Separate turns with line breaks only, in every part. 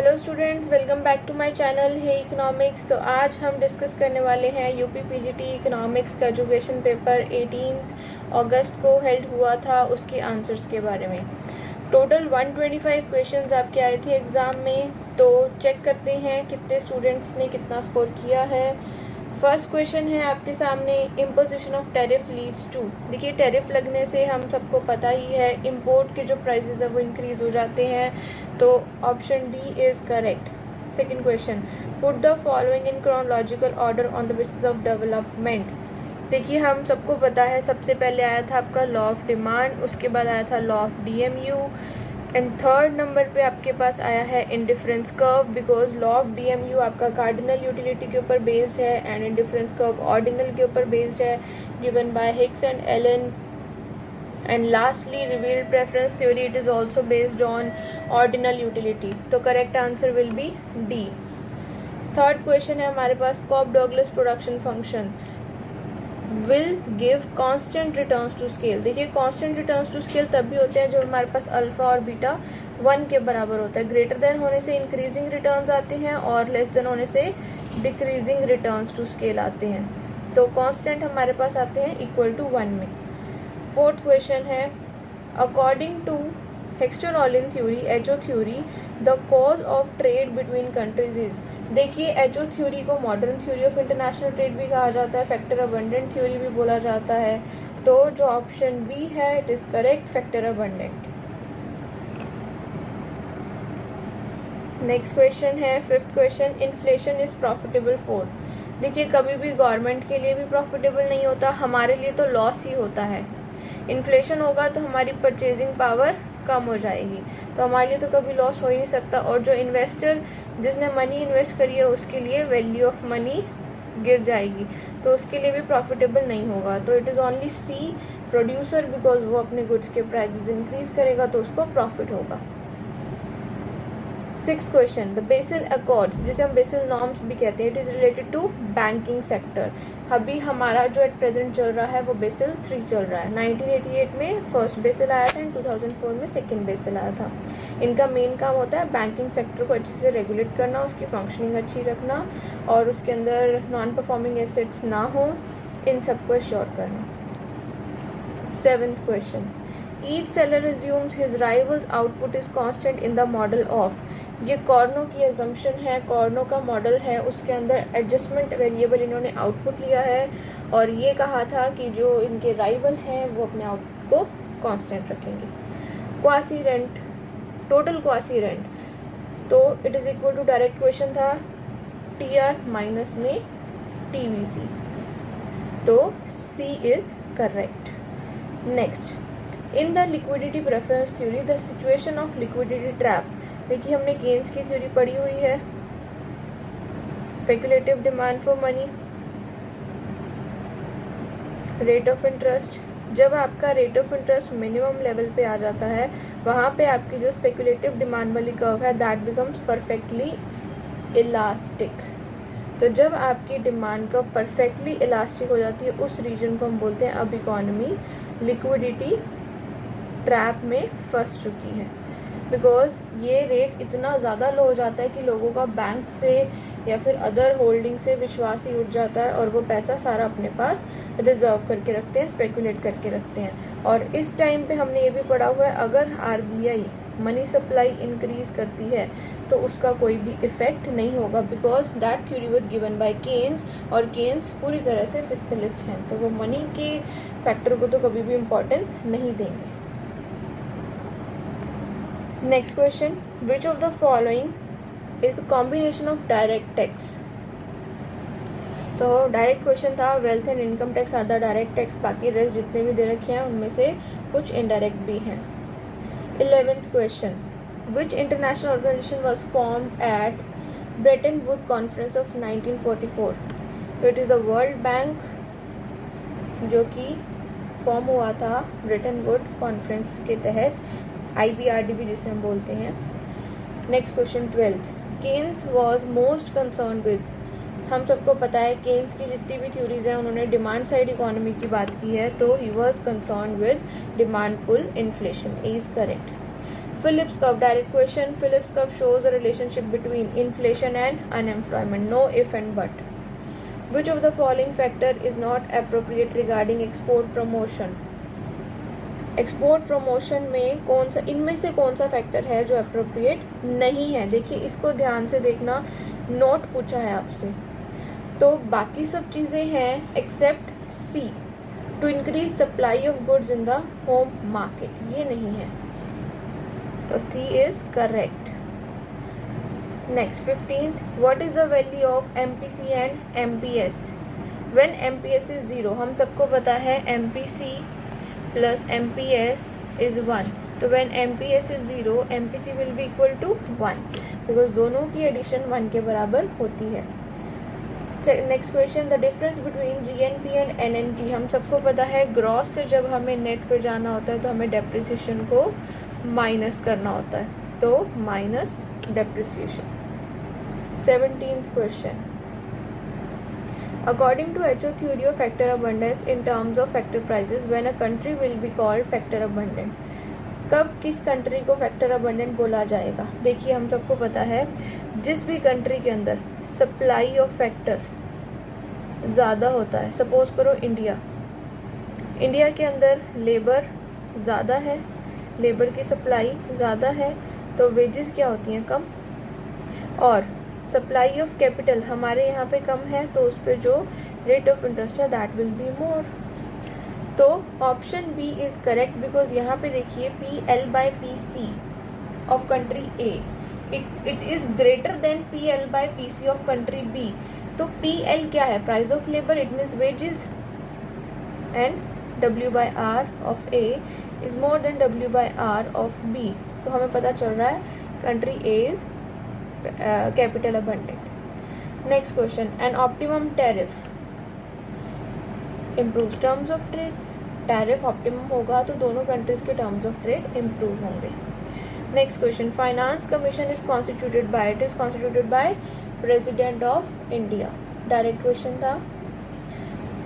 Hello students, welcome back to my channel है economics. तो आज हम डिस्कस करने वाले हैं यूपी पीजीटी इकोनॉमिक्स का जो क्वेश्चन पेपर 18 अगस्त को हेल्ड हुआ था उसके आंसर्स के बारे में। टोटल 125 क्वेश्चंस आपके आए थे एग्ज़ाम में। तो चेक करते हैं कितने स्टूडेंट्स ने कितना स्कोर किया है। फर्स्ट क्वेश्चन है आपके सामने, imposition of tariff leads to. देखिए, टैरिफ लगने से हम सबको पता ही है इंपोर्ट के जो प्राइसेस है वो इंक्रीज़ हो जाते हैं, तो option D is correct. Second question, put the following in chronological order on the basis of development. देखिए, हम सबको पता है सबसे पहले आया था आपका लॉ ऑफ डिमांड, उसके बाद आया था law of DMU, and third number पे आपके पास आया है indifference curve, because law of DMU आपका कार्डिनल यूटिलिटी के ऊपर बेस्ड है एंड इंडिफरेंस कर्व ऑर्डिनल के ऊपर बेस्ड है, given by Hicks and Allen. And lastly, revealed preference theory, it is also based on ordinal utility. तो correct answer will be D. Third question है हमारे पास, Cobb Douglas production function will give constant returns to scale। देखिए, constant returns to scale तब भी होते हैं जब हमारे पास अल्फा और बीटा 1 के बराबर होता है। ग्रेटर देन होने से इंक्रीजिंग रिटर्न्स आते हैं और लेस देन होने से डिक्रीजिंग रिटर्न्स टू स्केल आते हैं। तो कांस्टेंट हमारे पास आते हैं इक्वल टू 1 में। फोर्थ क्वेश्चन है, according to Heckscher Ohlin theory, HO theory, the cause of trade between countries is. देखिए, एचओ थ्योरी को modern theory of international trade भी कहा जाता है, फैक्टर अबंडेंट थ्योरी भी बोला जाता है। तो जो ऑप्शन बी है it is correct, factor abundant. Next question है fifth question, inflation is profitable for. देखिए, कभी भी गवर्नमेंट के लिए भी प्रॉफिटेबल नहीं होता, हमारे लिए तो लॉस ही होता है। इन्फ्लेशन होगा तो हमारी परचेजिंग पावर कम हो जाएगी, तो हमारे लिए तो कभी लॉस हो ही नहीं सकता। और जो इन्वेस्टर जिसने मनी इन्वेस्ट करी है उसके लिए वैल्यू ऑफ मनी गिर जाएगी, तो उसके लिए भी प्रॉफिटेबल नहीं होगा। तो it is only C, producer, because वो अपने गुड्स के प्राइसेस इंक्रीज करेगा तो उसको प्रॉफिट होगा। Six question, the Basel accords, जिसे हम बेसिल नॉर्म्स भी कहते हैं, it is related to banking sector. अभी हमारा जो एट प्रेजेंट चल रहा है वो बेसिल 3 चल रहा है। 1988 में फर्स्ट बेसिल आया था एंड 2004 में सेकेंड बेसिल आया था। इनका मेन काम होता है बैंकिंग सेक्टर को अच्छे से रेगुलेट करना, उसकी फंक्शनिंग अच्छी रखना और उसके अंदर नॉन परफॉर्मिंग एसेट्स ना हो, इन सबको एश्योर करना। Seventh question, each seller assumes his rival's output is constant in the model of। ये कॉर्नो की एजम्पशन है, कॉर्नो का मॉडल है, उसके अंदर एडजस्टमेंट वेरिएबल इन्होंने आउटपुट लिया है और ये कहा था कि जो इनके राइवल हैं वो अपने आउटपुट को कांस्टेंट रखेंगे। Quasi rent, total quasi rent, तो it is equal to, direct question था, टीआर माइनस में टीवीसी, तो C is correct. Next, in the liquidity preference theory the situation of liquidity trap. देखिए, हमने गेन्स की theory पढ़ी हुई है, speculative demand for money, rate of interest. जब आपका rate of interest minimum level पे आ जाता है, वहाँ पे आपकी जो स्पेकुलेटिव डिमांड वाली कर्व है दैट बिकम्स परफेक्टली इलास्टिक। तो जब आपकी डिमांड कर्व परफेक्टली इलास्टिक हो जाती है, उस रीजन को हम बोलते हैं अब इकोनॉमी लिक्विडिटी ट्रैप में फंस चुकी है, बिकॉज ये रेट इतना ज़्यादा लो हो जाता है कि लोगों का बैंक से या फिर अदर होल्डिंग से विश्वास ही उठ जाता है और वो पैसा सारा अपने पास रिजर्व करके रखते हैं, स्पेकुलेट करके रखते हैं। और इस टाइम पे हमने ये भी पढ़ा हुआ है, अगर आरबीआई मनी सप्लाई इंक्रीज करती है तो उसका कोई भी इफेक्ट नहीं होगा, because that theory was given by Keynes, और केन्स पूरी तरह से फिस्कलिस्ट हैं, तो वो मनी के फैक्टर को तो कभी भी इम्पोर्टेंस नहीं देंगे। Next question, which of the following is combination of direct tax. तो डायरेक्ट क्वेश्चन था, wealth and income tax are the direct tax, बाकी रेस्ट जितने भी दे रखे हैं उनमें से कुछ इनडायरेक्ट भी हैं। 11th question, which international organisation was formed at Bretton Wood conference of 1944। तो it is the world bank, जो कि फॉर्म हुआ था ब्रेटन वुड कॉन्फ्रेंस के तहत, IBRD जिसे हम बोलते हैं। Next question 12th, Keynes was most concern with. हम सबको पता है केन्स की जितनी भी थ्योरीज हैं उन्होंने डिमांड साइड इकोनॉमी की बात की है, तो he was concern with demand pull inflation, is correct. Phillips curve, direct question. Phillips curve shows a relationship between inflation and unemployment. No if and but. Which of the following factor is not appropriate regarding export promotion? Export promotion में कौन सा, इनमें से कौन सा factor है जो appropriate नहीं है? देखिए इसको ध्यान से देखना, नोट पूछा है आपसे। तो बाकी सब चीज़ें हैं except C, to increase supply of goods in the home market, ये नहीं है, तो C is correct. Next 15th, what is the value of MPC and MPS when MPS is 0? हम सबको पता है एमपीसी प्लस एमपीएस इज 1, तो when MPS is 0 MPC will be equal to 1 because दोनों की एडिशन 1 के बराबर होती है। Next question, the difference between GNP and NNP. हम सबको पता है ग्रॉस से जब हमें नेट पे जाना होता है तो हमें डेप्रिसिएशन को माइनस करना होता है, तो minus depreciation. 17th question, according to HO theory of factor abundance in terms of factor prices when a country will be called factor abundant. कब किस कंट्री को फैक्टर अबंडेंट बोला जाएगा? देखिए हम सबको पता है जिस भी कंट्री के अंदर सप्लाई ऑफ फैक्टर ज़्यादा होता है, सपोज करो इंडिया के अंदर लेबर ज़्यादा है, लेबर की सप्लाई ज़्यादा है, तो वेजेस क्या होती हैं? कम, और सप्लाई ऑफ कैपिटल हमारे यहाँ पे कम है, तो उस पर जो रेट ऑफ इंटरेस्ट है दैट विल बी मोर। तो option B is correct because यहाँ पे देखिए PL by PC of country A it is greater than PL by PC of country B। तो PL क्या है? Price of labour, it means wages, and W by R of A is more than W by R of B। तो हमें पता चल रहा है country A is capital abundant. Next question, an optimum tariff improve terms of trade. Tariff optimum होगा तो दोनों countries के टर्म्स ऑफ ट्रेड इम्प्रूव होंगे। Next question, finance commission is constituted by, it is constituted by president of India. Direct question था।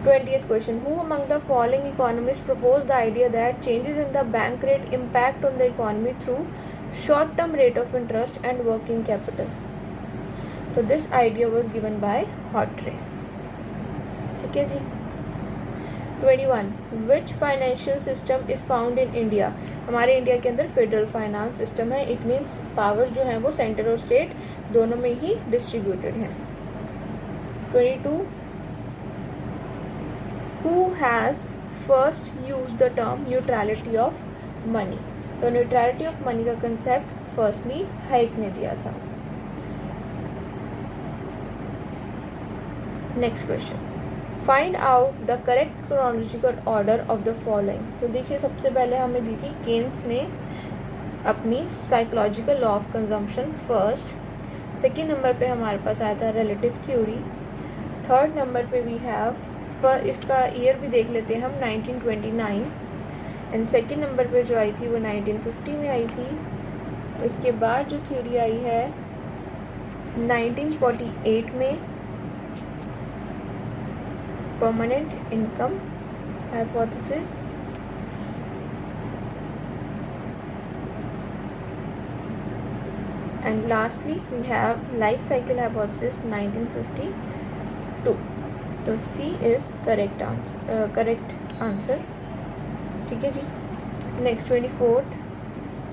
20th question, who among the following economist propose the idea that changes in the bank rate impact on the economy through short term rate of interest and working capital? तो this idea was given by Hartree। ठीक है जी। 21, which financial system is found in India? हमारे India के अंदर federal finance system है, it means powers जो हैं वो सेंटर और स्टेट दोनों में ही डिस्ट्रीब्यूटेड हैं। 22, who has first used the term neutrality of money? तो न्यूट्रलिटी ऑफ मनी का कंसेप्ट फर्स्टली हाइक ने दिया था। Next question, find out the correct chronological order of the following. तो देखिए सबसे पहले हमें दी थी केन्स ने अपनी psychological law of consumption first. Second number पे हमारे पास आया था रिलेटिव थ्योरी। थर्ड नंबर पे वी हैव, इसका ईयर भी देख लेते हैं हम, 1929। एंड सेकेंड नंबर पे जो आई थी वो 1950 में आई थी। इसके बाद जो थ्योरी आई है 1948 में, permanent income hypothesis. And lastly we have life cycle hypothesis 1952। तो सी इज करेक्ट आंसर। ठीक है जी। Next 24th,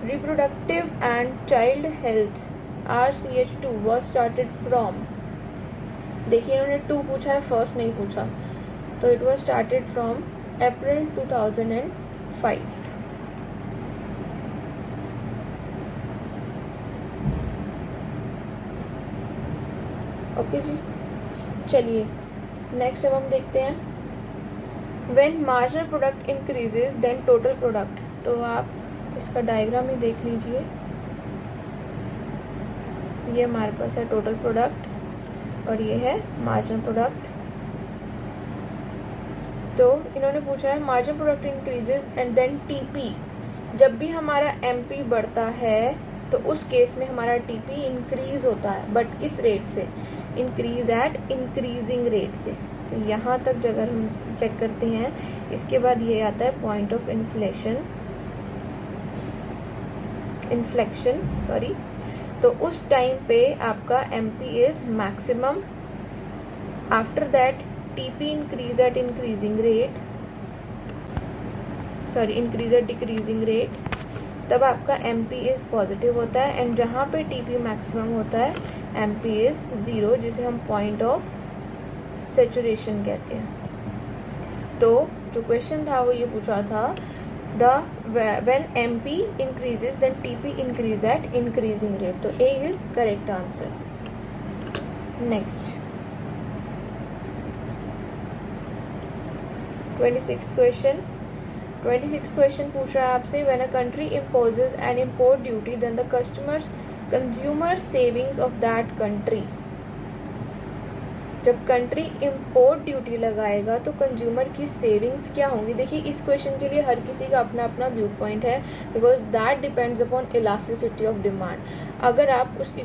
reproductive and child health RCH2 was started from. देखिए इन्होंने 2 पूछा है, फर्स्ट नहीं पूछा, तो it was started from April 2005। Okay जी, चलिए नेक्स्ट अब हम देखते हैं when marginal product increases then total product. तो आप इसका डायग्राम ही देख लीजिए, ये हमारे पास है टोटल प्रोडक्ट और ये है मार्जिनल प्रोडक्ट। तो इन्होंने पूछा है marginal product increases and then TP. जब भी हमारा एमपी बढ़ता है तो उस केस में हमारा टीपी इंक्रीज होता है, बट किस रेट से? इंक्रीज एट इंक्रीजिंग रेट से। तो यहाँ तक अगर हम चेक करते हैं, इसके बाद ये आता है point of inflation inflection sorry, तो उस टाइम पे आपका MP is maximum. After that TP increase at increasing rate, sorry increase at decreasing rate, तब आपका MP इज पॉजिटिव होता है. एंड जहाँ पे TP मैक्सिमम होता है MP इज 0, जिसे हम पॉइंट ऑफ सेचुरेशन कहते हैं. तो जो क्वेश्चन था वो ये पूछा था when MP increases then TP increase at increasing rate. तो A is correct answer. Next 26th question. 26th question पूछ रहा है आपसे, when a country imposes an import duty then the consumer savings of that country. जब country import duty लगाएगा तो consumer की savings क्या होंगी. देखिए इस क्वेश्चन के लिए हर किसी का अपना अपना व्यू पॉइंट है, because that depends upon elasticity of demand. अगर आप उसकी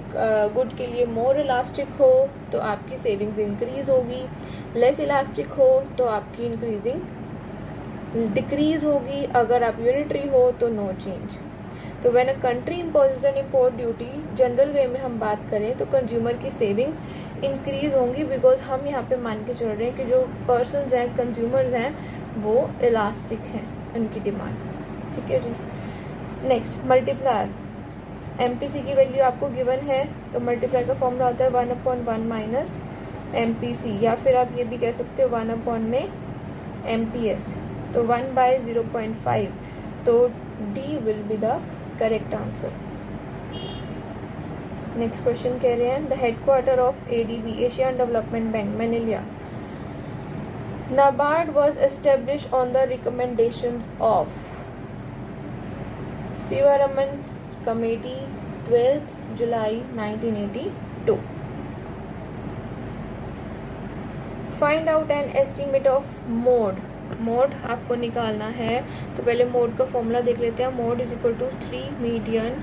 गुड के लिए मोर इलास्टिक हो तो आपकी सेविंग्स इंक्रीज होगी, लेस इलास्टिक हो तो आपकी इंक्रीजिंग डिक्रीज होगी. अगर आप यूनिटरी हो तो नो चेंज. तो when a country imposes N import duty, general वे में हम बात करें तो कंज्यूमर की सेविंग्स इंक्रीज होंगी, बिकॉज हम यहाँ पे मान के चल रहे हैं कि जो पर्सनस हैं, कंज्यूमर्स हैं, वो इलास्टिक हैं उनकी डिमांड. ठीक है जी. Next multiplier. MPC की वैल्यू आपको गिवन है, तो मल्टीप्लायर का फॉर्मूला होता है 1/1 माइनस MPC, या फिर आप ये भी कह सकते हो 1/, में MPS. तो 1/0.5. तो D will be the correct answer. Next question कह रहे हैं, the headquarter of ADB Asian development bank मैनिला NABARD was established on the recommendations of Sivaraman Committee 12th July 1982. Find out an estimate of mode. Mode आपको निकालना है, तो पहले mode का formula देख लेते हैं. Mode is equal to 3 median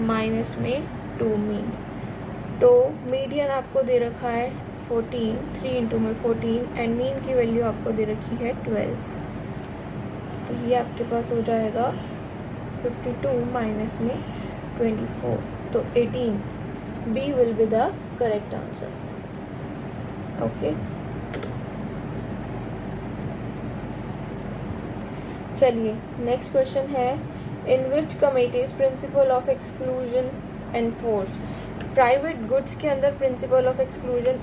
minus में 2 मीन. तो मीडियन आपको दे रखा है 14, 3 इंटू में 14, एंड मीन की वैल्यू आपको दे रखी है 12. तो ये आपके पास हो जाएगा 52 माइनस में 24, तो 18. B will be the correct answer. Okay, चलिए नेक्स्ट क्वेश्चन है, in which commodities principle of exclusion enforce. Private goods के अंदर प्रिंसिपल ऑफ एक्सक्लूजन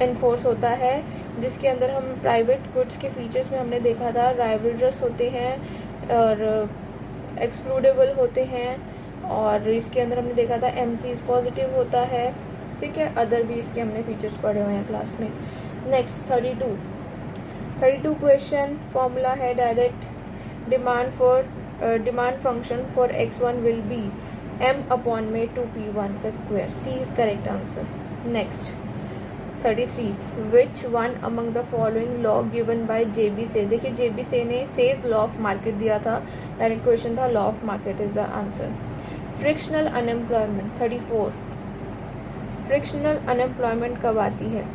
एनफोर्स होता है, जिसके अंदर हम प्राइवेट गुड्स के फीचर्स में हमने देखा था राइवलरस होते हैं और एक्सक्लूडेबल होते हैं, और इसके अंदर हमने देखा था MC पॉजिटिव होता है. ठीक है, अदर भी इसके हमने फीचर्स पढ़े हुए हैं क्लास में. Next 32 question. फॉर्मूला है direct demand function for x1 will be m/, में 2p1 का square. C is correct answer. Next 33, which one among the following law given by JB से. देखिए JB से ने सेज लॉ ऑफ मार्केट दिया था, direct question था, law of market is the answer. Frictional unemployment 34. Frictional unemployment कब आती है?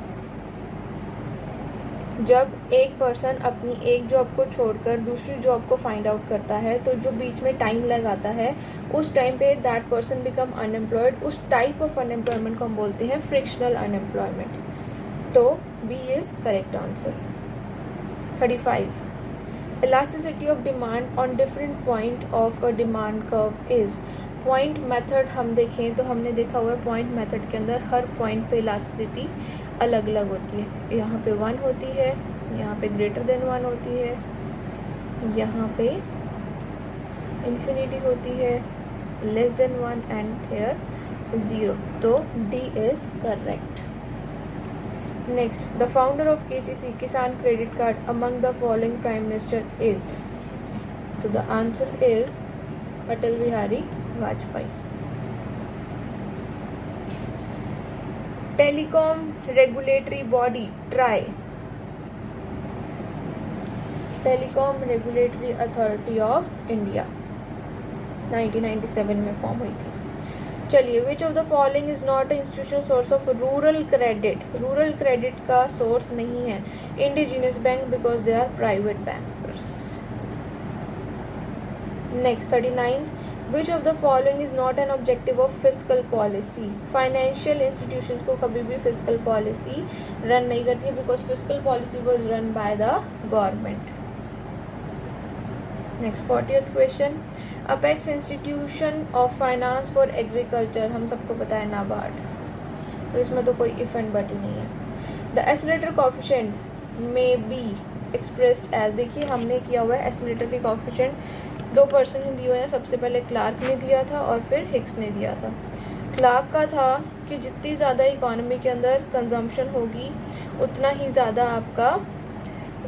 जब एक पर्सन अपनी एक जॉब को छोड़कर दूसरी जॉब को फाइंड आउट करता है, तो जो बीच में टाइम लगाता है उस टाइम पे दैट पर्सन बिकम अनएम्प्लॉयड. उस टाइप ऑफ अनएम्प्लॉयमेंट को हम बोलते हैं फ्रिक्शनल अनएम्प्लॉयमेंट. तो B is correct answer. 35, elasticity of demand on different point of a demand curve is. Point method हम देखें तो हमने देखा हुआ है पॉइंट मेथड के अंदर हर पॉइंट पे इलास्टिसिटी अलग अलग होती है. यहाँ पे 1 होती है, यहाँ पे ग्रेटर देन 1 होती है, यहाँ पे इन्फिनिटी होती है, लेस देन 1 एंड हेयर 0. तो D is correct. Next, the founder of KCC Kisan credit card among the following prime minister is. तो the answer is Atal Bihari Vajpayee. Telecom regulatory body TRAI. Telecom regulatory authority of India 1997 में form हुई थी. चलिए, which of the following is not institutional source of rural credit. Rural credit का source नहीं है indigenous bank, because they are private bankers. Next 39, which of the following is not an objective of physical policy. Financial institutions को कभी भी physical policy run नहीं करती है, because physical policy was run by the government. Next 40th question, apex institution of finance for agriculture, हम सबको पता है नाबार्ड, तो इसमें तो कोई इफ एंड बट ही नहीं है। द एसिलेटर कोफिशिएंट में बी एक्सप्रेस्ड एज, देखिए हमने किया हुआ है एसिलेटर के कोफिशिएंट 2% दिए हुए हैं, सबसे पहले क्लार्क ने दिया था और फिर हिक्स ने दिया था। क्लार्क का था कि जितनी ज़्यादा इकोनॉमी के अंदर कंजम्पशन होगी उतना ही ज़्यादा आपका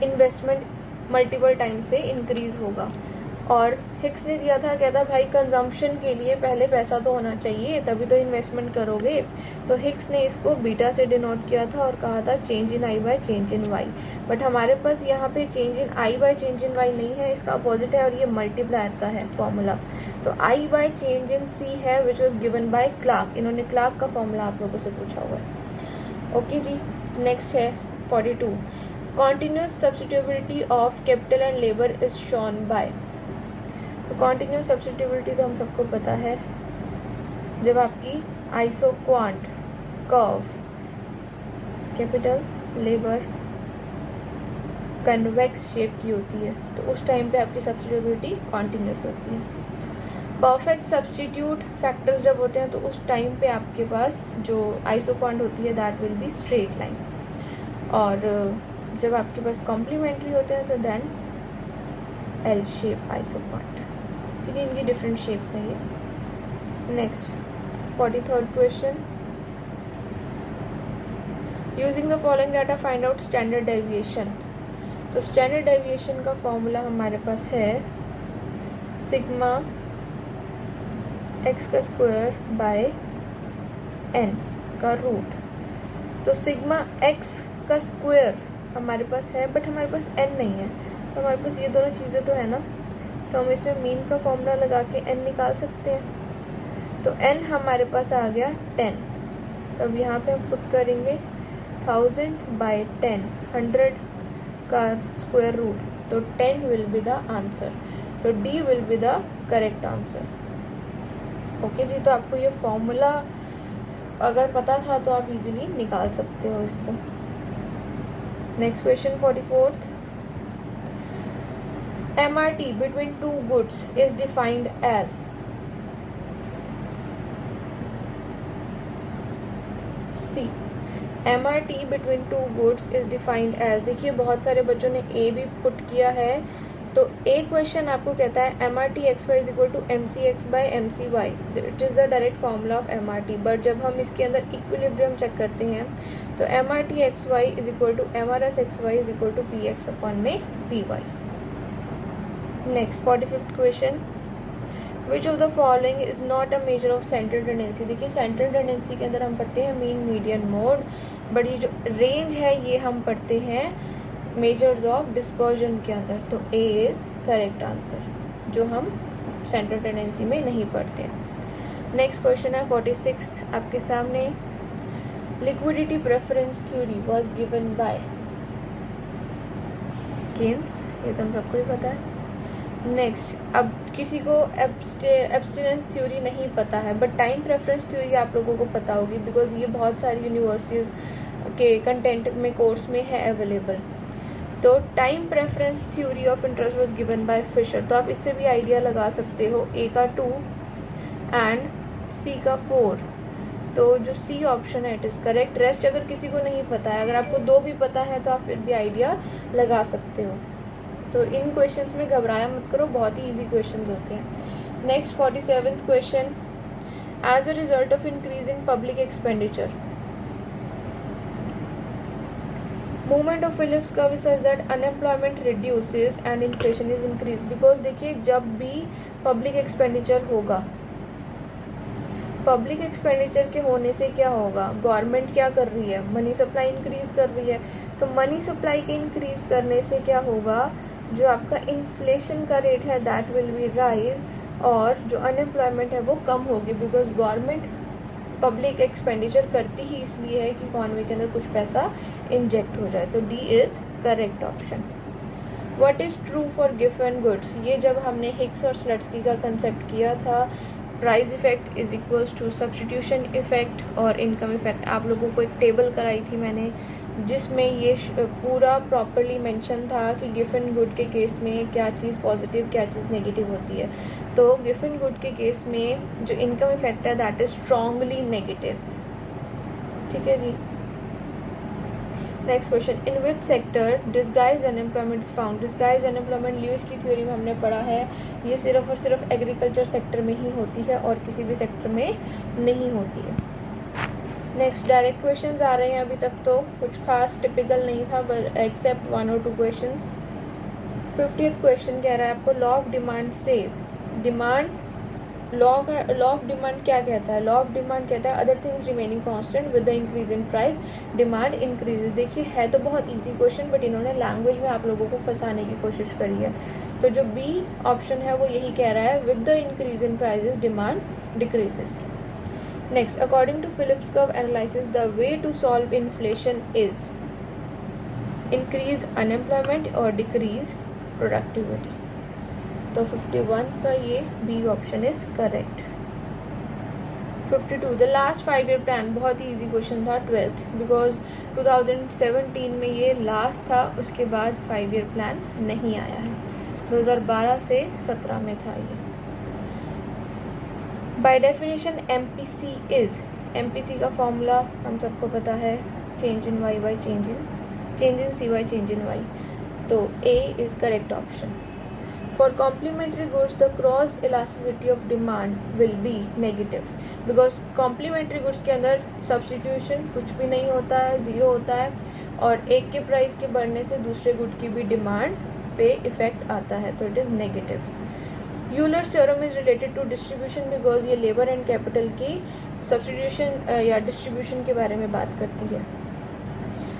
इन्वेस्टमेंट मल्टीपल टाइम से इंक्रीज़ होगा, और हिक्स ने दिया था, कहता भाई कंजम्पशन के लिए पहले पैसा तो होना चाहिए तभी तो इन्वेस्टमेंट करोगे, तो हिक्स ने इसको बीटा से डिनोट किया था और कहा था change in I by change in Y. But हमारे पास यहाँ पे change in I by change in Y नहीं है, इसका अपोजिट है और ये मल्टीप्लायर का है फॉर्मूला। तो आई बाय चेंज इन सी है which was given by Clark, इन्होंने क्लार्क का फॉर्मूला आप लोगों से पूछा हुआ है। ओके जी, नेक्स्ट है 42, continuous substitutability of capital and labour is shown by. तो कॉन्टिन्यूस सब्स्टिट्यूबिलिटी तो हम सबको पता है, जब आपकी isoquant curve capital labour convex shape की होती है तो उस टाइम पे आपकी सब्स्टिट्यूबिलिटी कॉन्टिन्यूस होती है। परफेक्ट सब्स्टिट्यूट फैक्टर्स जब होते हैं तो उस टाइम पे आपके पास जो आइसोक्वांट होती है that will be straight line, और जब आपके पास कॉम्प्लीमेंट्री होते हैं तो देन एल शेप आइसोक्वांट। ठीक है, इनकी डिफरेंट शेप्स हैं ये। Next 43rd question, using the following data find out standard deviation. तो स्टैंडर्ड डेविएशन का फॉर्मूला हमारे पास है सिग्मा एक्स का स्क्वायर बाय एन का रूट। तो सिग्मा एक्स का स्क्वायर हमारे पास है बट हमारे पास एन नहीं है, तो हमारे पास ये दोनों चीज़ें तो है ना, तो हम इसमें मीन का फॉर्मूला लगा के एन निकाल सकते हैं। तो एन हमारे पास आ गया 10, तो अब यहाँ पे हम पुट करेंगे 1000 बाय 10, 100 का स्क्वायर रूट, तो 10 विल बी द आंसर, तो D will be the correct answer. Okay जी, तो आपको ये फॉर्मूला अगर पता था तो आप इजीली निकाल सकते हो इसको। Next question 44th, MRT between two goods is defined as। C, MRT between two goods is defined as, देखिए बहुत सारे बच्चों ने A भी पुट किया है, तो एक क्वेश्चन आपको कहता है MRT XY is equal to MCX by MCY, it is the direct formula of MRT, but जब हम इसके अंदर इक्विलिब्रियम चेक करते हैं तो MRT XY is equal to MRS XY is equal to PX upon में PY। Next 45th question, which of the following is not a measure of central tendency. देखिए central tendency के अंदर हम पढ़ते हैं मीन मीडियन मोड, बट ये जो range है ये हम पढ़ते हैं मेजर्स ऑफ डिस्पर्जन के अंदर, तो ए इज़ करेक्ट आंसर, जो हम सेंट्रल टेंडेंसी में नहीं पढ़ते हैं। नेक्स्ट क्वेश्चन है 46 आपके सामने, liquidity preference theory was given by Keynes, ये तो हम सबको ही पता है। नेक्स्ट, अब किसी को एब्सटिनेंस थ्योरी नहीं पता है बट टाइम प्रेफरेंस थ्योरी आप लोगों को पता होगी, बिकॉज ये बहुत सारी यूनिवर्सिटीज़ के कंटेंट में कोर्स में है अवेलेबल। तो time preference theory of interest was given by Fisher, तो आप इससे भी आइडिया लगा सकते हो, ए का 2 एंड सी का 4, तो जो सी ऑप्शन है इट इज़ करेक्ट। रेस्ट अगर किसी को नहीं पता है, अगर आपको 2 भी पता है तो आप फिर भी आइडिया लगा सकते हो। तो इन क्वेश्चंस में घबराया मत करो, बहुत ही इजी क्वेश्चंस होते हैं। Next 47th question, as a result of increasing public expenditure movement of Phillips curve is such that unemployment reduces and inflation is increase. Because देखिए जब भी पब्लिक एक्सपेंडिचर होगा, पब्लिक एक्सपेंडिचर के होने से क्या होगा, गवर्नमेंट क्या कर रही है, मनी सप्लाई इंक्रीज कर रही है, तो मनी सप्लाई के इंक्रीज करने से क्या होगा, जो आपका इन्फ्लेशन का रेट है दैट विल बी राइज, और जो अनएम्प्लॉयमेंट है वो कम होगी, बिकॉज गवर्नमेंट पब्लिक एक्सपेंडिचर करती ही इसलिए है कि इकॉनमी के अंदर कुछ पैसा इंजेक्ट हो जाए, तो D is correct option. What is true for given goods, ये जब हमने हिक्स और स्लट्सकी का कंसेप्ट किया था, price effect is equals to substitution effect और इनकम इफेक्ट। आप लोगों को एक टेबल कराई थी मैंने जिसमें ये पूरा प्रॉपरली मेंशन था कि गिवन गुड के केस में क्या चीज़ पॉजिटिव क्या चीज़ नेगेटिव होती है। तो गिवन गुड के केस में जो इनकम इफेक्ट है दैट इज़ स्ट्रांगली नेगेटिव। ठीक है जी। Next question, in which sector disguise unemployment is found. Disguise unemployment Lewis की थ्योरी में हमने पढ़ा है, ये सिर्फ और सिर्फ एग्रीकल्चर सेक्टर में ही होती है और किसी भी सेक्टर में नहीं होती है। नेक्स्ट डायरेक्ट क्वेश्चंस आ रहे हैं, अभी तक तो कुछ खास टिपिकल नहीं था बट एक्सेप्ट 1 और 2 क्वेश्चंस। 50th क्वेश्चन कह रहा है आपको law of demand says, demand law of demand क्या कहता है। लॉ ऑफ डिमांड कहता है other things remaining constant with the increase in price demand increases. देखिए है तो बहुत इजी क्वेश्चन बट इन्होंने लैंग्वेज में आप लोगों को फंसाने की कोशिश करी है। तो जो बी ऑप्शन है वो यही कह रहा है with the increase in prices demand decreases. Next, according to Phillips curve analysis the way to solve inflation is increase unemployment और डिक्रीज प्रोडक्टिविटी। तो 51 का ये B option is correct. 52 the last 5 year plan, बहुत ही easy question था 12th because 2017 में ये last था, उसके बाद 5 ईयर प्लान नहीं आया है, 2012 से 17 में था ये। By definition MPC is, MPC का फॉर्मूला हम सबको पता है, change in Y by change in C by change in Y. तो A is correct option. For complementary goods the cross elasticity of demand will be negative because complementary goods के अंदर substitution कुछ भी नहीं होता है, ज़ीरो होता है, और एक के प्राइस के बढ़ने से दूसरे गुड की भी डिमांड पे इफेक्ट आता है, तो it is negative. Euler's theorem is related to distribution because ये लेबर एंड कैपिटल की सब्स्टिट्यूशन या डिस्ट्रीब्यूशन के बारे में बात करती है।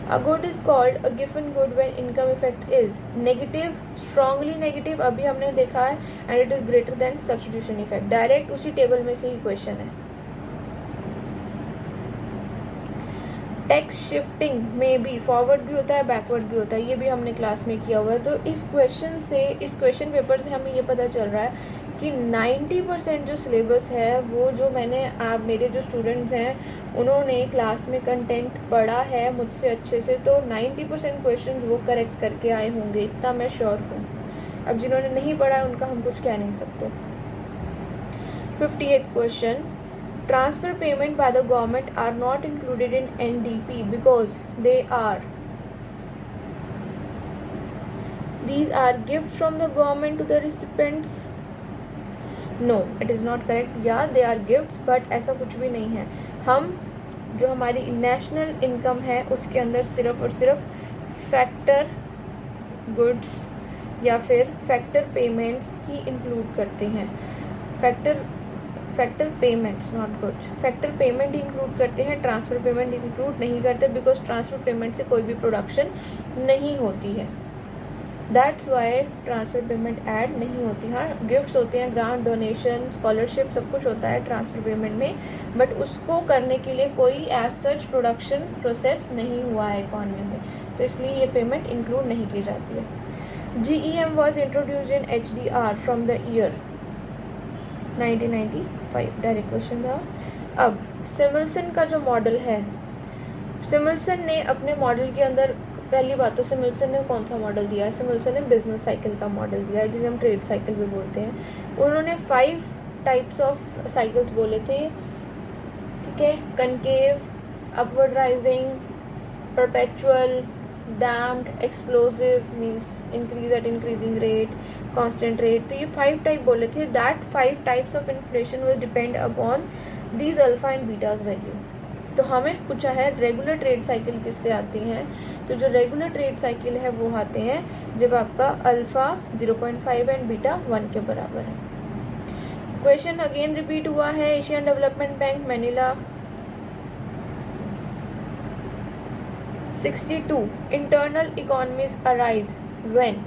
A good is called a given good when income effect is negative, strongly negative, अभी हमने देखा है, and it is greater than substitution effect। Direct उसी टेबल में से ही क्वेश्चन है। टैक्स शिफ्टिंग में भी फॉरवर्ड भी होता है बैकवर्ड भी होता है, ये भी हमने क्लास में किया हुआ है। तो इस क्वेश्चन से, इस क्वेश्चन पेपर से हमें ये पता चल रहा है कि 90% जो सिलेबस है वो जो मैंने आप मेरे जो स्टूडेंट्स हैं उन्होंने क्लास में कंटेंट पढ़ा है मुझसे अच्छे से, तो 90% क्वेश्चन वो करेक्ट करके आए होंगे, इतना मैं श्योर हूँ। अब जिन्होंने नहीं पढ़ा है उनका हम कुछ कह नहीं सकते। 58th question, transfer payment by the government are not included in NDP because they are, these are gifts from the government to the recipients। No it is not correct. या दे आर गिफ्ट्स बट ऐसा कुछ भी नहीं है। हम जो हमारी national income है उसके अंदर सिर्फ और सिर्फ फैक्टर गुड्स या फिर फैक्टर पेमेंट्स ही इंक्लूड करते हैं। Factor payments not goods, factor payment include करते हैं, ट्रांसफ़र पेमेंट इंक्लूड नहीं करते बिकॉज ट्रांसफ़र पेमेंट से कोई भी प्रोडक्शन नहीं होती है, that's why transfer payment add नहीं होती। हाँ गिफ्ट्स होते हैं, ग्रांट, डोनेशन, स्कॉलरशिप सब कुछ होता है ट्रांसफ़र पेमेंट में, बट उसको करने के लिए कोई एज सच प्रोडक्शन प्रोसेस नहीं हुआ है इकॉनमी में, तो इसलिए ये पेमेंट इंक्लूड नहीं की जाती है। GEM was introduced in HDR from the year 1995, direct question था। अब सिमल्सन का जो मॉडल है, सिमल्सन ने अपने मॉडल के अंदर, पहली बात तो सिमल्सन ने कौन सा मॉडल दिया है, सिमल्सन ने बिजनेस साइकिल का मॉडल दिया है जिसे हम ट्रेड साइकिल भी बोलते हैं। उन्होंने 5 टाइप्स ऑफ साइकिल्स बोले थे, ठीक है, concave, upward rising, perpetual, damped, explosive means increase at increasing rate, constant rate. तो ये 5 टाइप बोले थे। That 5 types of inflation will depend upon these alpha and betas value. तो हमें पूछा है रेगुलर ट्रेड साइकिल किससे आती हैं, तो जो रेगुलर ट्रेड साइकिल है वो आते हैं जब आपका अल्फ़ा 0.5 एंड बीटा 1 के बराबर है। क्वेश्चन अगेन रिपीट हुआ है, Asian development bank मैनिला 62 internal economies arise when,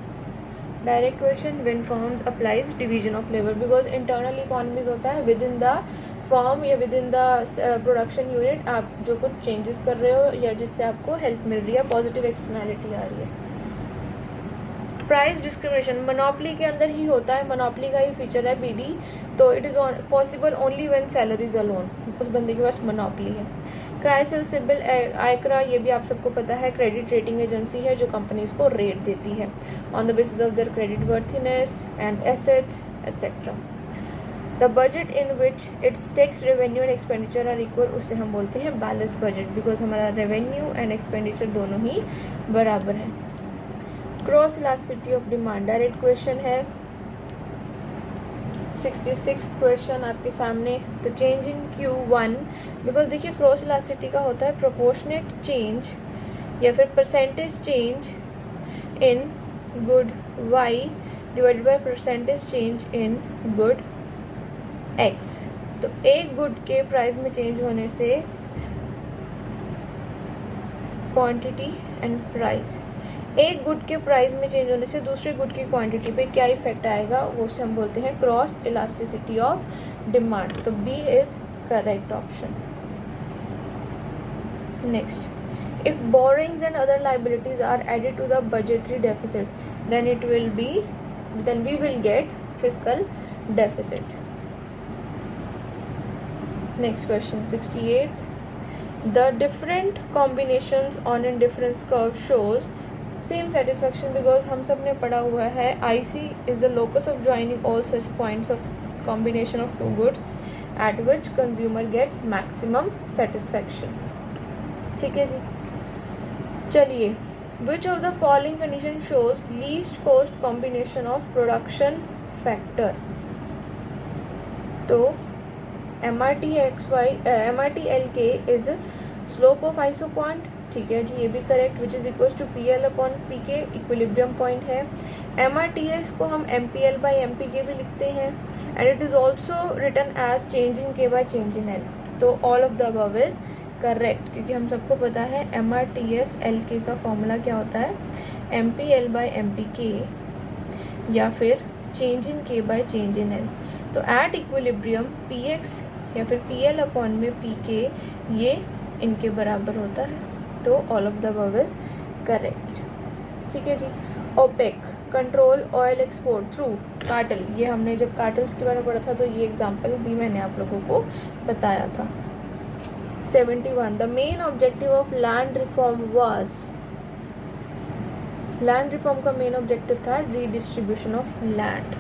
direct question, when firms applies division of labour because internal economies होता है विद इन द फॉर्म या with in the production unit आप जो कुछ चेंजेस कर रहे हो या जिससे आपको हेल्प मिल रही है, पॉजिटिव एक्सटर्नैलिटी आ रही है। प्राइस डिस्क्रिमिनेशन मोनोपली के अंदर ही होता है, मोनोपली का ही फीचर है BD, तो it is possible only when seller is alone, उस बंदे के पास मोनोपली है। क्राइसिल, सिबिल, आइक्रा, ये भी आप सबको पता है क्रेडिट रेटिंग एजेंसी है जो कंपनीज को रेट देती है on the basis of their creditworthiness and assets etcetera. The budget in which its tax, revenue and expenditure are equal, उसे हम बोलते हैं बैलेंस बजट, बिकॉज हमारा रेवेन्यू एंड एक्सपेंडिचर दोनों ही बराबर है। Cross elasticity of demand, direct question है। 66th क्वेश्चन आपके सामने। तो चेंज इन Q1, बिकॉज देखिए क्रॉस इलास्टिसिटी का होता है प्रोपोर्शनेट चेंज या फिर percentage change in good Y divided by percentage change in good X। तो एक गुड के प्राइस में चेंज होने से क्वांटिटी एंड प्राइस, एक गुड के प्राइस में चेंज होने से दूसरे गुड की क्वांटिटी पे क्या इफेक्ट आएगा, वो से हम बोलते हैं क्रॉस इलास्टिसिटी ऑफ डिमांड। तो B is correct option. Next, if borrowings and other liabilities are added to the budgetary deficit then we will get fiscal deficit. Next question 68, the different combinations on indifference curve shows same satisfaction, because हम सब ने पढ़ा हुआ है IC is the locus of joining all such points of combination of two goods at which consumer gets maximum satisfaction। ठीक है जी, चलिए, which of the following condition shows least cost combination of production factor। तो MRT/LK is slope of isopoint, ठीक है जी, ये भी correct, which is equal to PL/PK, equilibrium point है। MRTS को हम MPL/MPK भी लिखते हैं and it is also written as change in K by change in L। तो all of the above is correct, क्योंकि हम सबको पता है MRTS LK का फॉर्मूला क्या होता है, MPL/MPK या फिर change in K by change in L। तो एट इक्विलिब्रियम PX या फिर PL/PK ये इनके बराबर होता है। तो all of the above is correct. ठीक है जी। OPEC, control oil export through cartel, ये हमने जब कार्टेल्स के बारे में पढ़ा था तो ये एग्जांपल भी मैंने आप लोगों को बताया था। 71, the main objective of land reform was, land reform का मेन ऑब्जेक्टिव था रीडिस्ट्रीब्यूशन ऑफ लैंड।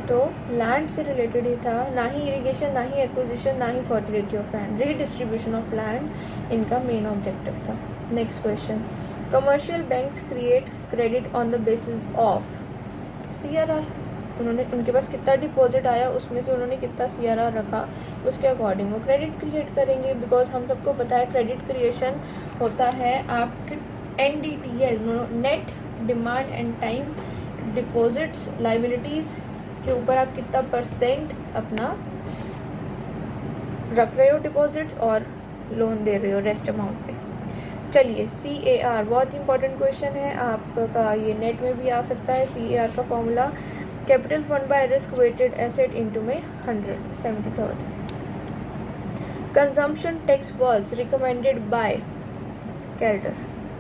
तो लैंड से रिलेटेड ही था, ना ही इरिगेशन, ना ही एक्विजिशन, ना ही fertility of land, redistribution of land इनका मेन ऑब्जेक्टिव था। Next question, commercial banks create credit on the basis of CRR। उन्होंने, उनके पास कितना डिपॉजिट आया उसमें से उन्होंने कितना CRR रखा, उसके अकॉर्डिंग वो क्रेडिट क्रिएट करेंगे। बिकॉज हम सबको पता है क्रेडिट क्रिएशन होता है आपके NDTL, net demand and time deposits liabilities के ऊपर आप कितना परसेंट अपना रख रहे हो डिपॉजिट्स और लोन दे रहे हो रेस्ट अमाउंट पे। चलिए, CAR बहुत इंपॉर्टेंट क्वेश्चन है आपका, ये नेट में भी आ सकता है। CAR का formula capital fund by risk weighted asset into में 100। 73rd, consumption tax was recommended by Kaldor.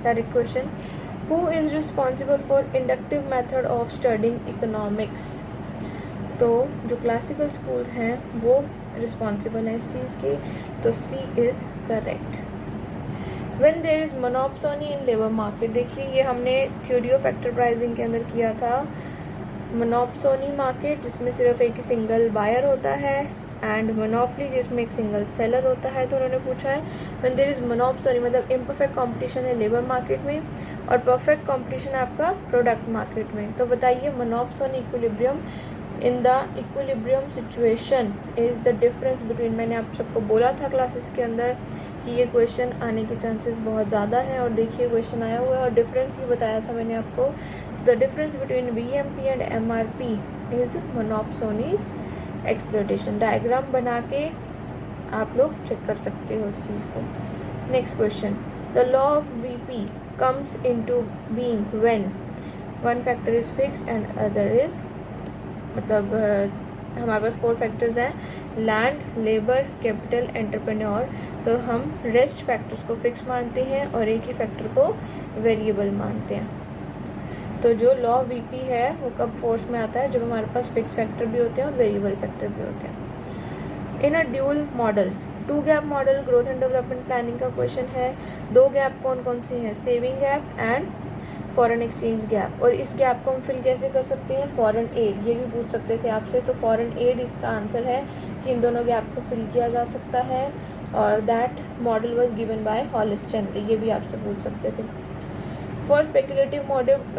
Direct question, who is responsible for inductive method of studying economics. तो जो क्लासिकल स्कूल हैं वो रिस्पॉन्सिबल हैं इस चीज़ के, तो C is correct. When there is monopoly in labour market, देखिए ये हमने थ्योरी ऑफ फैक्टर प्राइसिंग के अंदर किया था। मोनोपोली मार्केट जिसमें सिर्फ एक सिंगल बायर होता है एंड मोनोपोली जिसमें एक सिंगल सेलर होता है। तो उन्होंने पूछा है व्हेन देयर इज़ मोनोपोली मतलब इम्परफेक्ट कंपटीशन है लेबर मार्केट में और परफेक्ट कंपटीशन है आपका प्रोडक्ट मार्केट में। तो बताइए monopoly equilibrium, in the equilibrium situation is the difference between, मैंने आप सबको बोला था क्लासेस के अंदर कि ये क्वेश्चन आने के चांसेस बहुत ज़्यादा हैं और देखिए क्वेश्चन आया हुआ है और डिफरेंस ही बताया था मैंने आपको। The difference between VMP and MRP is monopolies exploitation. Diagram बना के आप लोग चेक कर सकते हो इस चीज़ को। Next question, the law of VP comes into being when one factor is fixed and other is, मतलब हमारे पास 4 फैक्टर्स हैं, लैंड, लेबर, कैपिटल, एंटरप्रेन्योर। तो हम रेस्ट फैक्टर्स को फिक्स मानते हैं और एक ही फैक्टर को वेरिएबल मानते हैं। तो जो लॉ वीपी है वो कब फोर्स में आता है, जब हमारे पास फिक्स फैक्टर भी होते हैं और वेरिएबल फैक्टर भी होते हैं। In a dual model, 2 gap model growth and development planning का क्वेश्चन है। 2 गैप कौन कौन से हैं, saving gap and foreign exchange gap. और इस गैप को हम फिल कैसे कर सकते हैं, फॉरेन एड, ये भी पूछ सकते थे आपसे। तो फॉरेन एड इसका आंसर है कि इन दोनों गैप को फिल किया जा सकता है, और that model was given by Hollis Chenery, ये भी आपसे पूछ सकते थे। For speculative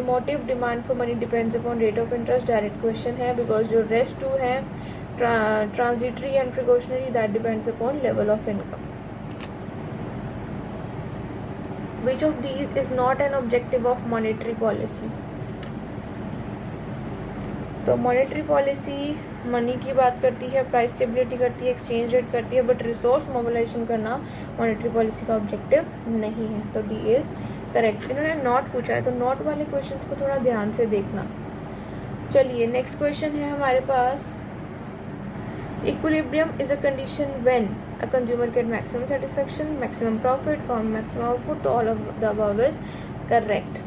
motive demand for money depends upon rate of interest, direct question है, बिकॉज जो रेस्ट 2 है transitory and precautionary, that depends upon level of income. Which of these is not an objective of monetary policy? तो monetary policy money की बात करती है, price stability करती है, एक्सचेंज रेट करती है, बट रिसोर्स मोबिलाइजेशन करना मॉनेटरी पॉलिसी का ऑब्जेक्टिव नहीं है। तो डी इज करेक्ट। इन्होंने नॉट पूछा है, तो नॉट वाले क्वेश्चन को थोड़ा ध्यान से देखना। चलिए नेक्स्ट क्वेश्चन है हमारे पास, equilibrium is a condition when a consumer get maximum satisfaction, maximum profit from maximum output. तो all of the above is correct.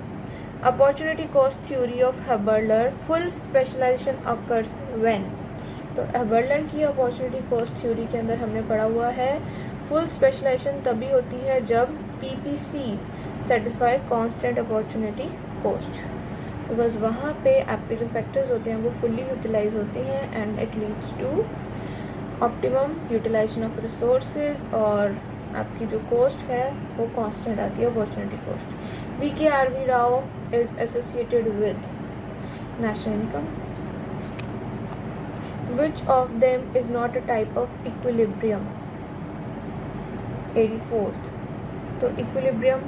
Opportunity cost theory of Haberler, full specialization occurs when? तो Haberler की opportunity cost theory के अंदर हमने पढ़ा हुआ है full specialization तभी होती है जब PPC satisfy constant opportunity cost, because वहाँ पे आपके जो factors होते हैं वो fully utilize होते हैं and it leads to optimum utilisation of resources, और आपकी जो कॉस्ट है वो कांस्टेंट आती है, opportunity cost. VKRV Rao is associated with national income. Which of them is not a type of equilibrium? 84th। तो इक्विलिब्रियम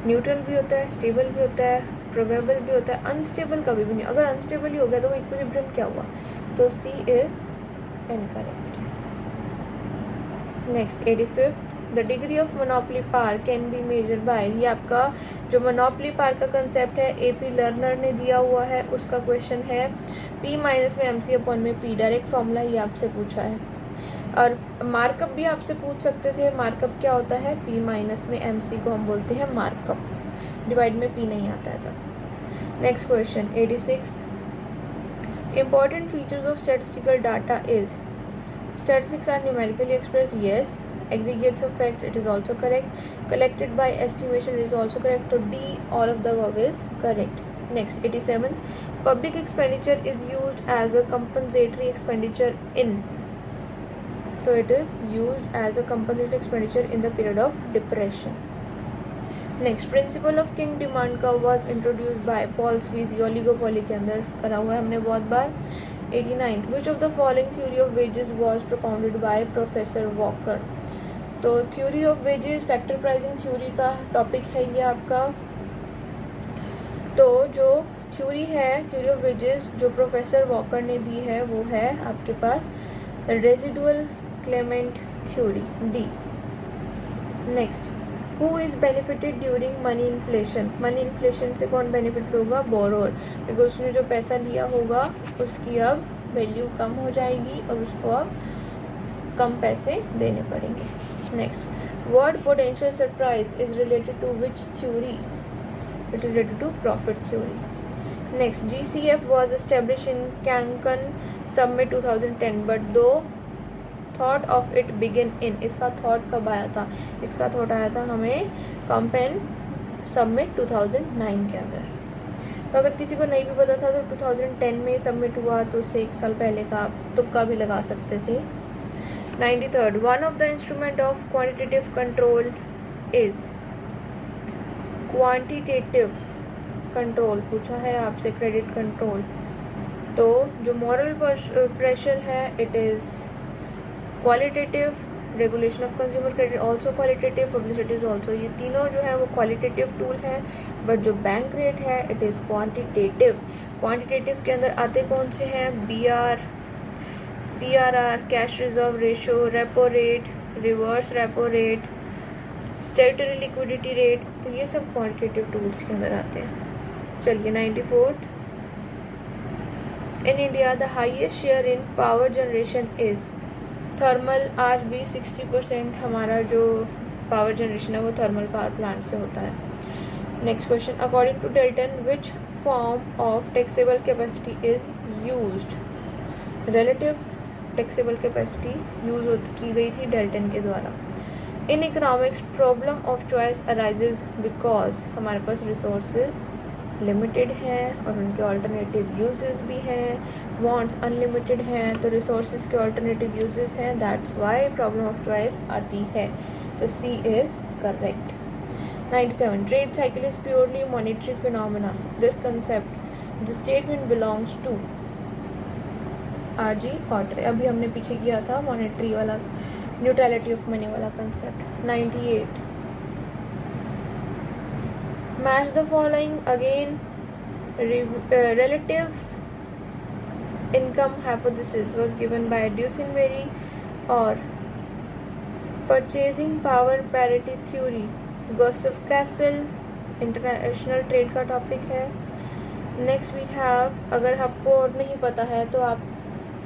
न्यूट्रल भी होता है, स्टेबल भी होता है, प्रोबेबल भी होता है, अनस्टेबल कभी भी नहीं। अगर अनस्टेबल ही हो गया तो वो इक्विलिब्रियम क्या हुआ? तो C is incorrect. Next 85th, the degree of monopoly power can be measured by, ये आपका जो मोनोपोली पावर का कंसेप्ट है AP लर्नर ने दिया हुआ है, उसका क्वेश्चन है। P माइनस में MC अपॉन में P, डायरेक्ट फॉर्मूला ये आपसे पूछा है। और मार्कअप भी आपसे पूछ सकते थे, मार्कअप क्या होता है? P माइनस में MC को हम बोलते हैं मार्कअप, डिवाइड में P नहीं आता है तब। Next question 86th, important features of statistical data is, statistics are numerically expressed, yes. Aggregates of facts, it is also correct. Collected by estimation, it is also correct. So D, all of the above is correct. Next 87th, public expenditure is used as a compensatory expenditure in, so it is used as a compensatory expenditure in the period of depression. Next principle of kinked demand का was introduced by Paul Sweezy, oligopoly के अंदर करा हुआ है हमने बहुत बार। 89th, which of the following theory of wages was propounded by professor Walker? तो theory of wages factor pricing theory का टॉपिक है ये आपका। तो जो थ्योरी है थ्योरी ऑफ वेजेस जो प्रोफेसर वॉकर ने दी है वो है आपके पास residual claimant theory, D. Next, who is benefited during money inflation? Money inflation से कौन बेनिफिट होगा? बोरोअर, बिकॉज उसने जो पैसा लिया होगा उसकी अब वैल्यू कम हो जाएगी और उसको अब कम पैसे देने पड़ेंगे। Next, word potential surprise is related to which theory? It is related to profit theory. Next, GCF was establish in Cancun summit 2010, but though thought of it begin in, इसका थॉट कब आया था? इसका थॉट आया था हमें कैंकन summit 2009 के अंदर। तो अगर किसी को नहीं भी पता था तो 2010 में सबमिट हुआ, तो उससे 1 साल पहले का तुक्का भी लगा सकते थे। 93rd, one of the instrument of quantitative control is, quantitative control पूछा है आपसे, क्रेडिट कंट्रोल। तो जो मॉरल प्रेशर है it is qualitative, regulation of consumer credit also qualitative, publicity is also, ये तीनों जो है वो क्वालिटेटिव टूल है, बट जो बैंक रेट है इट इज़ क्वांटिटेटिव। क्वांटिटेटिव के अंदर आते कौन से हैं? BR, CRR, cash reserve ratio, repo rate, reverse repo rate, स्टेटरी liquidity rate, तो ये सब क्वांटिटेटिव टूल्स के अंदर आते हैं। चलिए 94th, in India the highest share in power generation is thermal. आज भी 60% हमारा जो पावर जनरेशन है वो थर्मल पावर प्लांट से होता है। Next question, according to Dalton which form of taxable capacity is used. Relative taxable capacity use की गई थी डेल्टन के द्वारा। In economics problem of choice arises because हमारे पास रिसोर्सेज लिमिटेड हैं और उनके ऑल्टरनेटिव यूजेस भी हैं, वांट्स अनलिमिटेड हैं तो रिसोर्सेज के ऑल्टरनेटिव यूजेस हैं, that's why problem of choice आती है। तो C is correct. 97 trade cycle is purely monetary phenomena, this concept the statement belongs to R G. Hawtrey. अभी हमने पीछे किया था मॉनेटरी वाला, न्यूट्रलिटी ऑफ मनी वाला concept. 98 match the following again, relative income hypothesis was given by Duesenberry और purchasing power parity theory Joseph Cassel, international trade का topic है। नेक्स्ट वी हैव, अगर आपको और नहीं पता है तो आप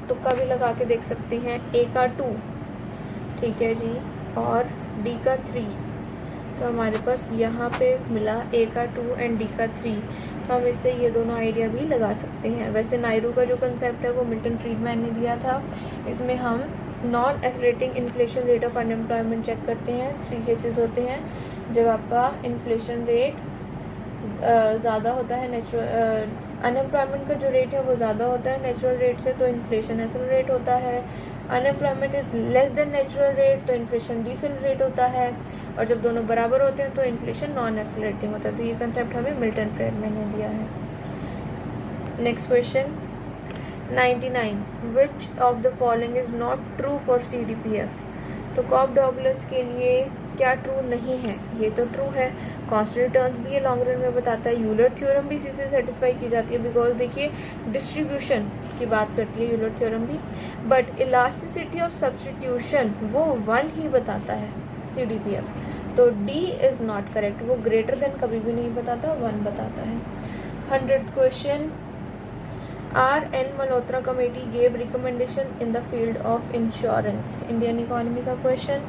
तुक्का भी लगा के देख सकती हैं, ए का 2, ठीक है जी, और डी का 3। तो हमारे पास यहाँ पे मिला ए का 2 एंड डी का 3, तो हम इससे ये दोनों आइडिया भी लगा सकते हैं। वैसे नायरू का जो कंसेप्ट है वो मिल्टन फ्रीडमैन ने दिया था। इसमें हम non accelerating inflation rate of unemployment check करते हैं। 3 केसेस होते हैं, जब आपका इन्फ्लेशन रेट ज़्यादा होता है, नेचुरल अनएम्प्लॉयमेंट का जो रेट है वो ज़्यादा होता है नेचुरल रेट से, तो इन्फ्लेशन एक्सेलरेट होता है। Unemployment is less than natural rate, तो इन्फ्लेशन डिसेलरेट होता है। और जब दोनों बराबर होते हैं तो इन्फ्लेशन नॉन एक्सेलरेटिंग होता है। तो ये कंसेप्ट हमें मिल्टन फ्रीडमैन ने दिया है। Next question 99 which of the following is not true for CDPF। तो कॉब डॉगलस के लिए क्या ट्रू नहीं है, ये तो ट्रू है। कांस्टेंट टर्म्स भी ये लॉन्ग रन में बताता है। यूलर थ्योरम भी इसी से सेटिस्फाई की जाती है, बिकॉज देखिए डिस्ट्रीब्यूशन की बात करती है यूलर थ्योरम भी, बट इलास्टिसिटी ऑफ सब्स्टिट्यूशन वो 1 ही बताता है CDPF। तो डी इज़ नॉट करेक्ट, वो ग्रेटर देन कभी भी नहीं बताता, 1 बताता है। 100th question, R.N. Malhotra committee gave recommendation in the field of insurance. Indian economy का question.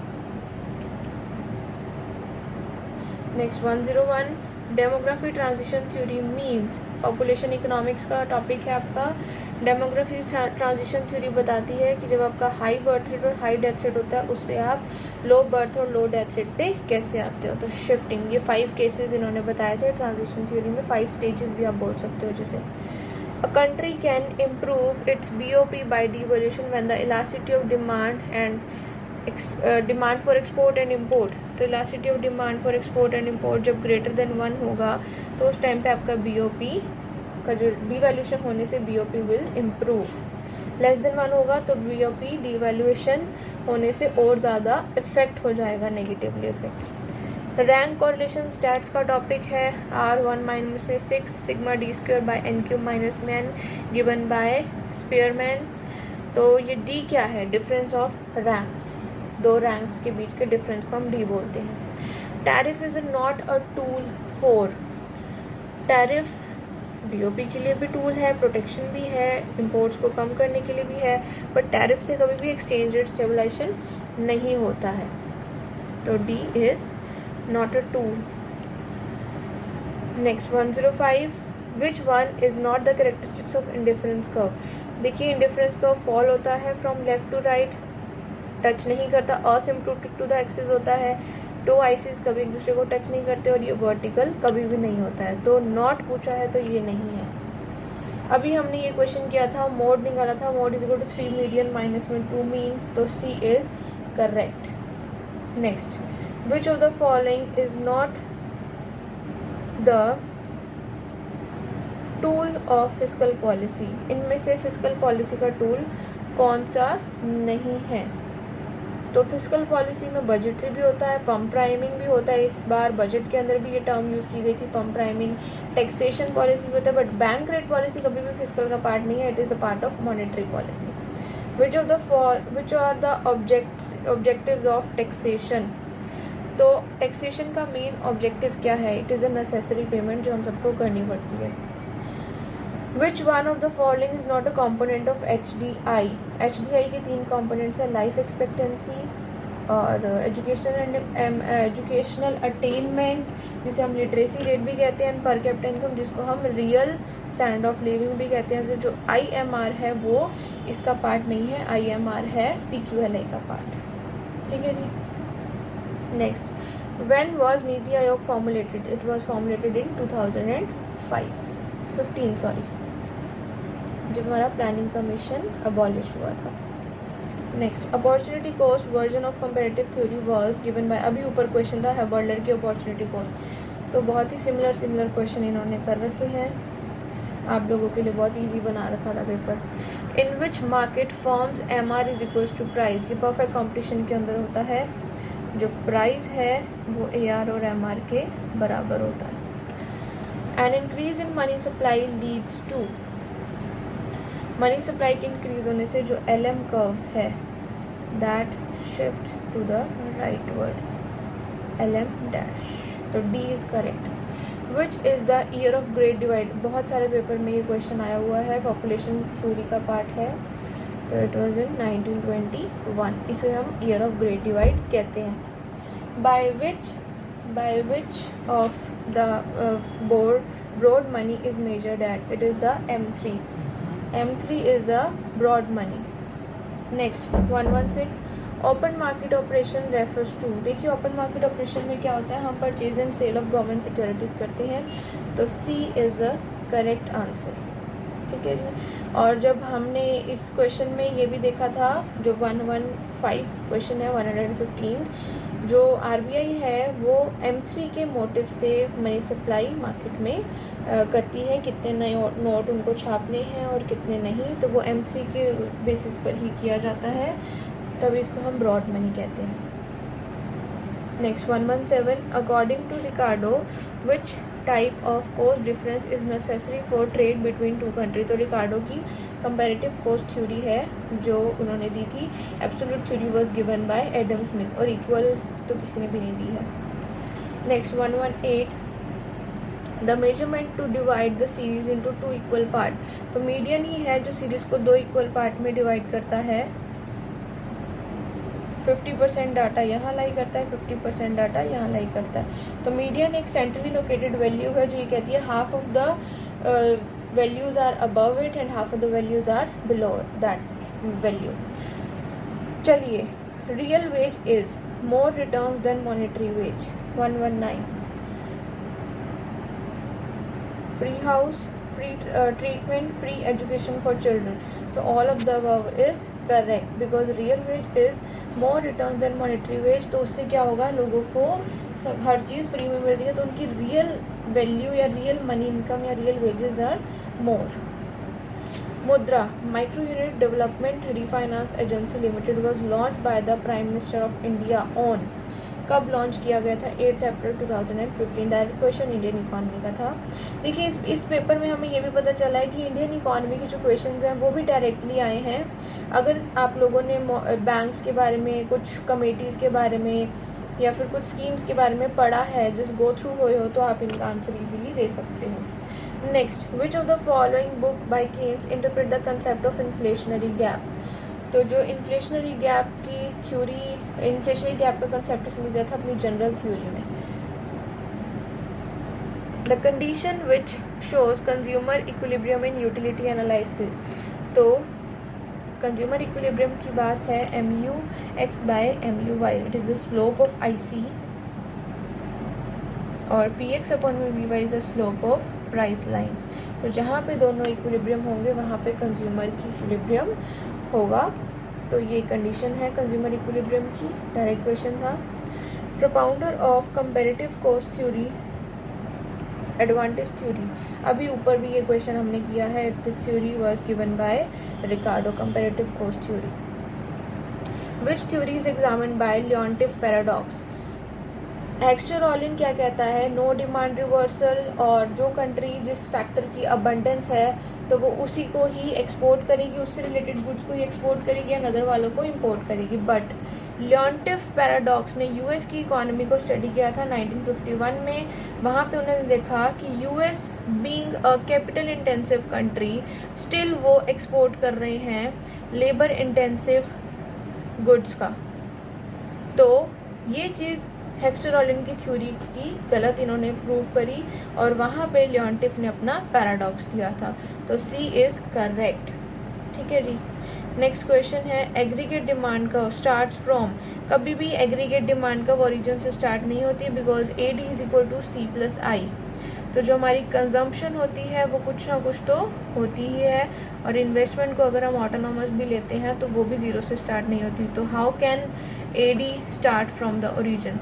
Next 101 demography transition theory means, population economics का टॉपिक है आपका। डेमोग्राफी ट्रांजिशन थ्योरी बताती है कि जब आपका हाई बर्थ रेट और हाई डेथ रेट होता है उससे आप लो बर्थ और लो डेथ रेट पे कैसे आते हो। तो शिफ्टिंग, ये 5 केसेस इन्होंने बताए थे ट्रांजिशन थ्योरी में, 5 स्टेजेस भी आप बोल सकते हो जिसे। A country can improve its BOP by devaluation when the elasticity of demand and demand for export and import, तो elasticity of demand for export and import जब greater than 1 होगा तो उस टाइम पे आपका BOP का जो devaluation होने से BOP will improve। Less than 1 होगा तो BOP devaluation होने से और ज़्यादा इफेक्ट हो जाएगा, negatively effect. Rank correlation stats का टॉपिक है। R1 minus 6 sigma D square by N cube minus N given by Spearman. तो ये डी क्या है, डिफरेंस ऑफ रैंक्स, 2 रैंक्स के बीच के डिफरेंस को हम डी बोलते हैं। Tariff is not a tool for, tariff BOP के लिए भी टूल है, प्रोटेक्शन भी है, इम्पोर्ट्स को कम करने के लिए भी है, बट टैरिफ से कभी भी एक्सचेंज रेट स्टेबलाइजेशन नहीं होता है। तो D is not a tool. Next 105 which one is not the characteristics of indifference curve। देखिए इंडिफरेंस कर्व फॉल होता है from left to right, touch नहीं करता, असिम्प्टोटिक टू द एक्सिस होता है, 2 आइसिस कभी एक दूसरे को टच नहीं करते, और ये वर्टिकल कभी भी नहीं होता है। तो नॉट पूछा है तो ये नहीं है। अभी हमने ये क्वेश्चन किया था, मोड निकाला था, mode is equal to 3 median minus में 2 मीन, तो C is correct. Next, which of the following is not the tool of fiscal policy। इनमें से फिजिकल पॉलिसी का टूल कौन सा नहीं है। तो फिजिकल पॉलिसी में बजटरी भी होता है, पम्प प्राइमिंग भी होता है, इस बार बजट के अंदर भी ये टर्म यूज़ की गई थी, पम्प प्राइमिंग। टैक्सेशन पॉलिसी भी होता है, बट बैंक रेट पॉलिसी कभी भी फिजिकल का पार्ट नहीं है, it is a part of monetary policy. Which are the objectives of taxation. तो टैक्सेशन का मेन ऑब्जेक्टिव क्या है, it is a necessary payment जो हम सबको करनी पड़ती है। Which one of the following is not a component of HDI। HDI के 3 कॉम्पोनेंट्स हैं, लाइफ एक्सपेक्टेंसी, और एजुकेशनल अटेनमेंट जिसे हम लिटरेसी रेट भी कहते हैं, पर कैपिटा इनकम जिसको हम रियल स्टैंडर्ड ऑफ लिविंग भी कहते हैं। तो जो IMR है वो इसका पार्ट नहीं है, IMR है PQLI का पार्ट। ठीक है जी। Next, when was NITI Aayog formulated? It was formulated in 2015 sorry, जब हमारा प्लानिंग कमीशन अबॉलिश हुआ था। Next, opportunity cost version of comparative theory was given bye, अभी ऊपर क्वेश्चन था हेबर्लर की अपॉर्चुनिटी कॉस्ट, तो बहुत ही सिमिलर क्वेश्चन इन्होंने कर रखे हैं, आप लोगों के लिए बहुत इजी बना रखा था paper. In which market forms MR is equals to price? ये परफेक्ट कॉम्पिटिशन के अंदर होता है, जो प्राइस है वो AR और MR के बराबर होता है। An increase in money supply leads to, money supply के इंक्रीज होने से जो LM कर्व है that shift to the rightward, LM dash, तो D is correct. Which is the year of great divide? बहुत सारे पेपर में ये क्वेश्चन आया हुआ है, पॉपुलेशन थ्योरी का पार्ट है, तो इट वाज इन 1921, इसे हम ईयर ऑफ ग्रेट डिवाइड कहते हैं। By which of the broad money is measured at? It is the M3 is the broad money. Next 116, open market operation refers to? देखिए open market operation में क्या होता है, हम purchase and sale of government securities करते हैं, तो C is the correct answer. ठीक है जी। और जब हमने इस क्वेश्चन में ये भी देखा था, जो 115 क्वेश्चन है 115, जो RBI है वो M3 के मोटिव से मनी सप्लाई मार्केट में करती है, कितने नए नोट उनको छापने हैं और कितने नहीं, तो वो M3 के बेसिस पर ही किया जाता है, तब इसको हम ब्रॉड मनी कहते हैं। Next 117, according to Ricardo which type of cost difference is necessary for trade between two country? तो रिकार्डो की कंपैरेटिव कॉस्ट थ्योरी है जो उन्होंने दी थी, absolute theory was given by Adam Smith, और इक्वल तो किसी ने भी नहीं दी है। Next 118, the measurement to divide the series into 2 equal part? तो मीडियन ही है जो सीरीज़ को 2 इक्वल पार्ट में डिवाइड करता है। 50% डाटा यहाँ लाई करता है, 50% डाटा यहाँ लाई करता है। तो मीडियन एक सेंट्रली लोकेटेड वैल्यू है जो ये कहती है half of the values are above it and half of the values are below that value. चलिए, real wage is more returns than monetary wage. 119, free house, free treatment, free education for children. So all of the above is correct because real wage is more returns than monetary wage. तो उससे क्या होगा, लोगों को सब हर चीज़ free में मिल रही है, तो उनकी रियल वैल्यू या रियल मनी इनकम या रियल वेजेस आर मोर। मुद्रा, micro unit development refinance agency limited was launch by the prime minister of India on? कब लॉन्च किया गया था? 8 अप्रैल 2015। डायरेक्ट क्वेश्चन इंडियन इकॉनमी का था। देखिए इस पेपर में हमें ये भी पता चला है कि इंडियन इकॉनमी के जो क्वेश्चंस हैं वो भी डायरेक्टली आए हैं। अगर आप लोगों ने बैंक्स के बारे में, कुछ कमेटीज़ के बारे में या फिर कुछ स्कीम्स के बारे में पढ़ा है, जस्ट गो थ्रू हुए हो, तो आप इनका आंसर ईजिली दे सकते हो। Next, which of the following book by Keynes interpret the concept of inflationary gap? तो जो इन्फ्लेशनरी गैप की थ्योरी, इन्फ्लेशनरी गैप का कंसेप्ट किसने दिया था अपनी जनरल थ्योरी में? The condition which shows consumer equilibrium in utility analysis? तो कंज्यूमर इक्विलिब्रियम की बात है MUX/MUY, it is the slope of IC, और PX/MUY is the slope of price line. तो जहाँ पे दोनों इक्विलिब्रियम होंगे वहाँ पे कंज्यूमर की इक्विलिब्रियम होगा। तो ये कंडीशन है कंज्यूमर इक्विलिब्रियम की। डायरेक्ट क्वेश्चन था। Propounder of comparative cost theory, advantage theory, अभी ऊपर भी ये क्वेश्चन हमने किया है। The theory was given by Ricardo, comparative cost theory. Which theory is examined by Leontief paradox? Heckscher Ohlin क्या कहता है? नो डिमांड रिवर्सल, और जो कंट्री जिस फैक्टर की अबंडेंस है तो वो उसी को ही एक्सपोर्ट करेगी, उससे रिलेटेड गुड्स को ही एक्सपोर्ट करेगी या अदर वालों को इंपोर्ट करेगी। बट लियोंटिफ पैराडॉक्स ने यूएस की इकोनॉमी को स्टडी किया था 1951 में। वहाँ पे उन्होंने देखा कि US being a capital intensive country, still वो एक्सपोर्ट कर रहे हैं लेबर इंटेंसिव गुड्स का। तो ये चीज़ हेक्स्टर-ओलिन की थ्योरी की गलत इन्होंने प्रूव करी और वहाँ पे लियोन्टिफ ने अपना पैराडॉक्स दिया था। तो सी इज़ करेक्ट। ठीक है जी। नेक्स्ट क्वेश्चन है एग्रीगेट डिमांड का स्टार्ट्स फ्रॉम। कभी भी एग्रीगेट डिमांड का ओरिजिन से स्टार्ट नहीं होती because AD is equal to C plus I. तो जो हमारी कंजम्पशन होती है वो कुछ ना कुछ तो होती ही है, और इन्वेस्टमेंट को अगर हम ऑटोनॉमस भी लेते हैं तो वो भी ज़ीरो से स्टार्ट नहीं होती। तो how can AD start from the origin?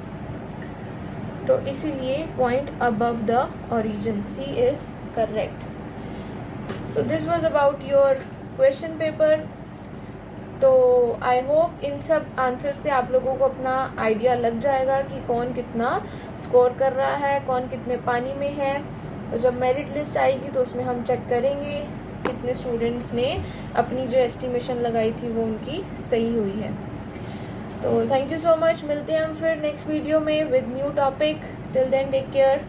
तो इसीलिए point above the origin, C is correct. So this was about your question paper. तो आई होप इन सब आंसर से आप लोगों को अपना आइडिया लग जाएगा कि कौन कितना स्कोर कर रहा है, कौन कितने पानी में है। तो जब मेरिट लिस्ट आएगी तो उसमें हम चेक करेंगे कितने स्टूडेंट्स ने अपनी जो एस्टिमेशन लगाई थी वो उनकी सही हुई है। तो थैंक यू सो मच। मिलते हैं हम फिर नेक्स्ट वीडियो में with new topic. Till then take care.